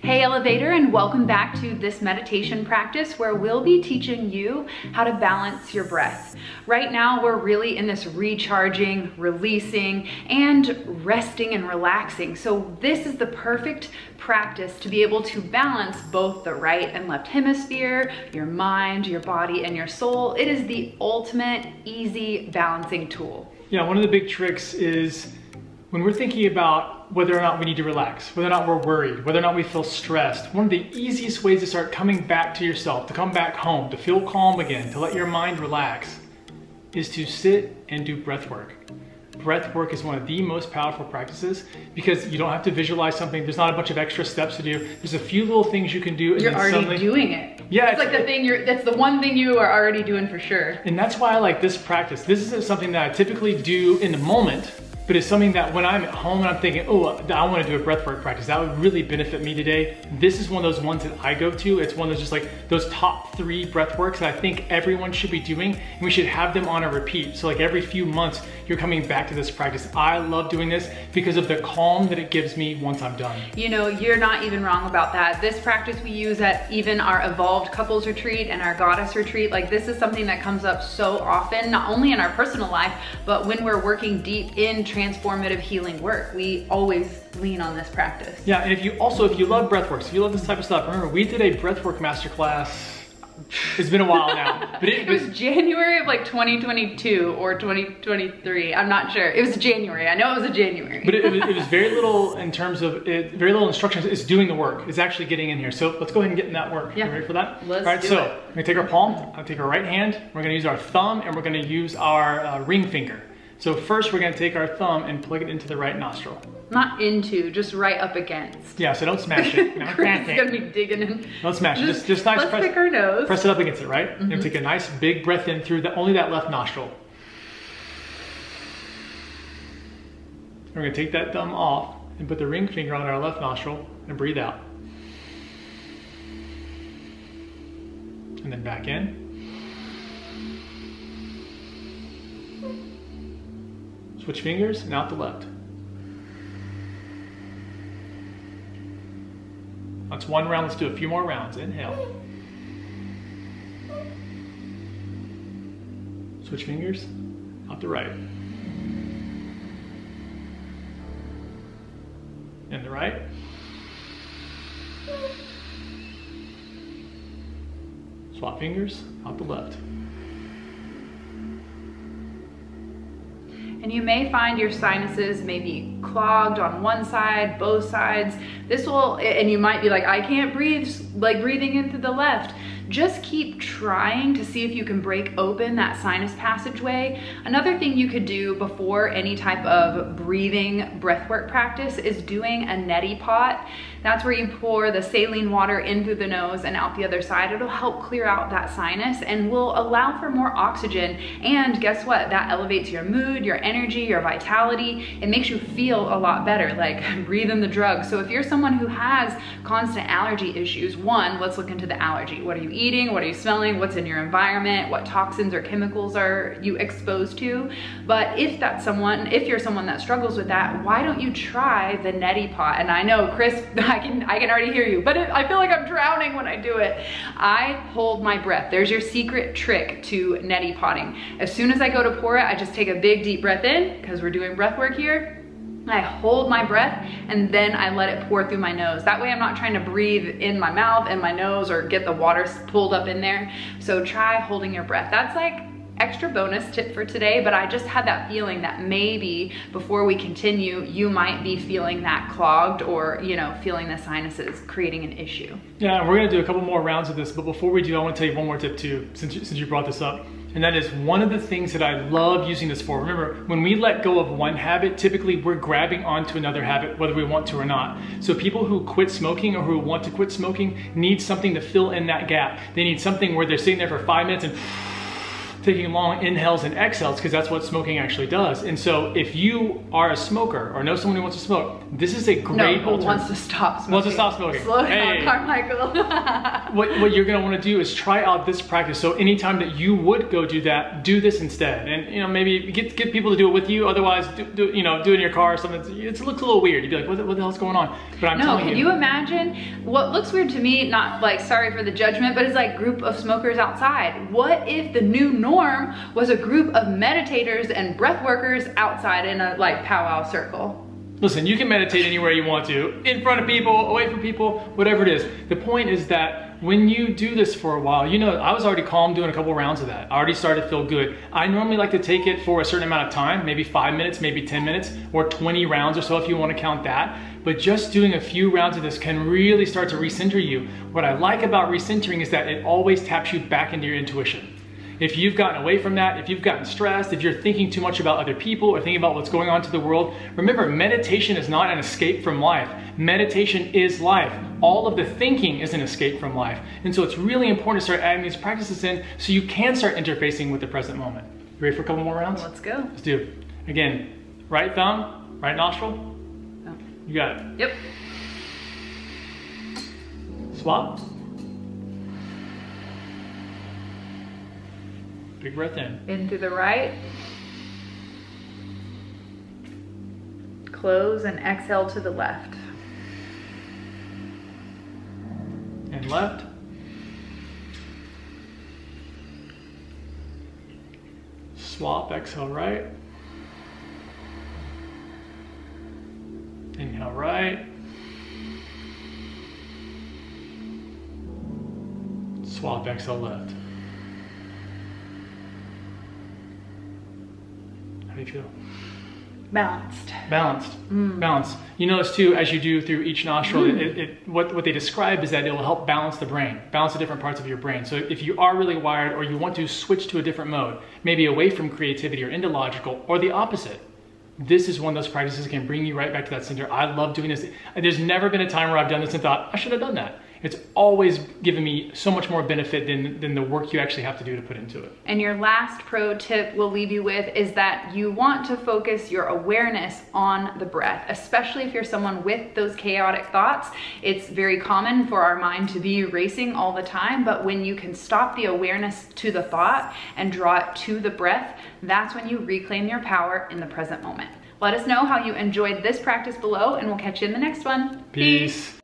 Hey Elevator, and welcome back to this meditation practice where we'll be teaching you how to balance your breath. Right now we're really in this recharging, releasing, and resting and relaxing. So this is the perfect practice to be able to balance both the right and left hemisphere, your mind, your body, and your soul. It is the ultimate easy balancing tool. Yeah, one of the big tricks is when we're thinking about whether or not we need to relax, whether or not we're worried, whether or not we feel stressed, one of the easiest ways to start coming back to yourself, to come back home, to feel calm again, to let your mind relax, is to sit and do breath work. Breath work is one of the most powerful practices because you don't have to visualize something. There's not a bunch of extra steps to do. There's a few little things you can do. And you're already doing it. Yeah. It's like that's the one thing you are already doing for sure. And that's why I like this practice. This isn't something that I typically do in the moment, but it's something that when I'm at home and I'm thinking, oh, I want to do a breathwork practice, that would really benefit me today. This is one of those ones that I go to. It's one of those just like those top 3 breathworks that I think everyone should be doing, and we should have them on a repeat. So like every few months, you're coming back to this practice. I love doing this because of the calm that it gives me once I'm done. You know, you're not even wrong about that. This practice we use at even our Evolved Couples Retreat and our Goddess Retreat. Like this is something that comes up so often, not only in our personal life, but when we're working deep in transformative healing work, we always lean on this practice. Yeah, and if you love breathwork, if you love this type of stuff, remember we did a breathwork masterclass. It's been a while now, but it was January of like 2022 or 2023. I'm not sure. It was January. I know it was a January. But it was very little in terms of it, very little instructions. It's doing the work. It's actually getting in here. So let's go ahead and get in that work. Yeah. You ready for that? Let's All right, do so it. we're gonna take our palm. I'm gonna take our right hand. We're gonna use our thumb, and we're gonna use our ring finger. So first we're gonna take our thumb and plug it into the right nostril. Not into, just right up against. Yeah, so don't smash it. No, Chris is gonna be digging in. Don't smash it. Just nice. Let's pick our nose. Press it up against it, right? And take a nice big breath in through only that left nostril. We're gonna take that thumb off and put the ring finger on our left nostril and breathe out. And then back in. Switch fingers and out the left. That's one round. Let's do a few more rounds. Inhale. Switch fingers, out the right. And the right. Swap fingers, out the left. And you may find your sinuses may be clogged on one side, both sides. And you might be like, I can't breathe, like breathing into the left. Just keep trying to see if you can break open that sinus passageway. Another thing you could do before any type of breathing breathwork practice is doing a neti pot. That's where you pour the saline water in through the nose and out the other side. It'll help clear out that sinus and will allow for more oxygen. And guess what? That elevates your mood, your energy, your vitality. It makes you feel a lot better, like breathe in the drug. So if you're someone who has constant allergy issues, one, let's look into the allergy. What are you eating? What are you smelling? What's in your environment? What toxins or chemicals are you exposed to? But if you're someone that struggles with that, why don't you try the neti pot? And I know, Chris, I can already hear you, but I feel like I'm drowning when I do it. I hold my breath. There's your secret trick to neti potting. As soon as I go to pour it, I just take a big deep breath in, because we're doing breath work here. I hold my breath and then I let it pour through my nose. That way I'm not trying to breathe in my mouth and my nose or get the water pulled up in there. So try holding your breath. That's like extra bonus tip for today, but I just had that feeling that maybe before we continue, you might be feeling that clogged or, you know, feeling the sinuses creating an issue. Yeah, we're gonna do a couple more rounds of this, but before we do, I wanna tell you one more tip too, since you brought this up. And that is one of the things that I love using this for. Remember, when we let go of one habit, typically we're grabbing onto another habit, whether we want to or not. So people who quit smoking or who want to quit smoking need something to fill in that gap. They need something where they're sitting there for 5 minutes and taking long inhales and exhales, because that's what smoking actually does. And so if you are a smoker or know someone who wants to smoke, this is a great alternative. Wants to stop smoking. Wants to stop smoking. Slow down, Carmichael. What you're gonna wanna do is try out this practice. So anytime that you would go do that, do this instead. And maybe get people to do it with you. Otherwise, do it in your car or something. It looks a little weird. You'd be like, what the hell's going on? But I'm telling you. Can you imagine what looks weird to me, not like, sorry for the judgment, but it's like group of smokers outside. What if the new norm was a group of meditators and breath workers outside in a like powwow circle? Listen, you can meditate anywhere you want to, in front of people, away from people, whatever it is. The point is that when you do this for a while, I was already calm doing a couple rounds of that. I already started to feel good. I normally like to take it for a certain amount of time, maybe 5 minutes, maybe 10 minutes, or 20 rounds or so if you want to count that. But just doing a few rounds of this can really start to recenter you. What I like about recentering is that it always taps you back into your intuition. If you've gotten away from that, if you've gotten stressed, if you're thinking too much about other people or thinking about what's going on to the world, remember, meditation is not an escape from life. Meditation is life. All of the thinking is an escape from life. And so it's really important to start adding these practices in so you can start interfacing with the present moment. You ready for a couple more rounds? Let's go. Let's do it. Again, right thumb, right nostril. Oh. You got it. Yep. Swap. Big breath in. In through the right. Close and exhale to the left. And left. Swap, exhale right. Inhale right. Swap, exhale left. How do you feel? Balanced. Balanced. Balanced. You notice too, as you do through each nostril, what they describe is that it will help balance the brain, balance the different parts of your brain. So if you are really wired or you want to switch to a different mode, maybe away from creativity or into logical, or the opposite, this is one of those practices that can bring you right back to that center. I love doing this. There's never been a time where I've done this and thought, I should have done that. It's always given me so much more benefit than the work you actually have to do to put into it. And your last pro tip we'll leave you with is that you want to focus your awareness on the breath, especially if you're someone with those chaotic thoughts. It's very common for our mind to be racing all the time, but when you can stop the awareness to the thought and draw it to the breath, that's when you reclaim your power in the present moment. Let us know how you enjoyed this practice below, and we'll catch you in the next one. Peace.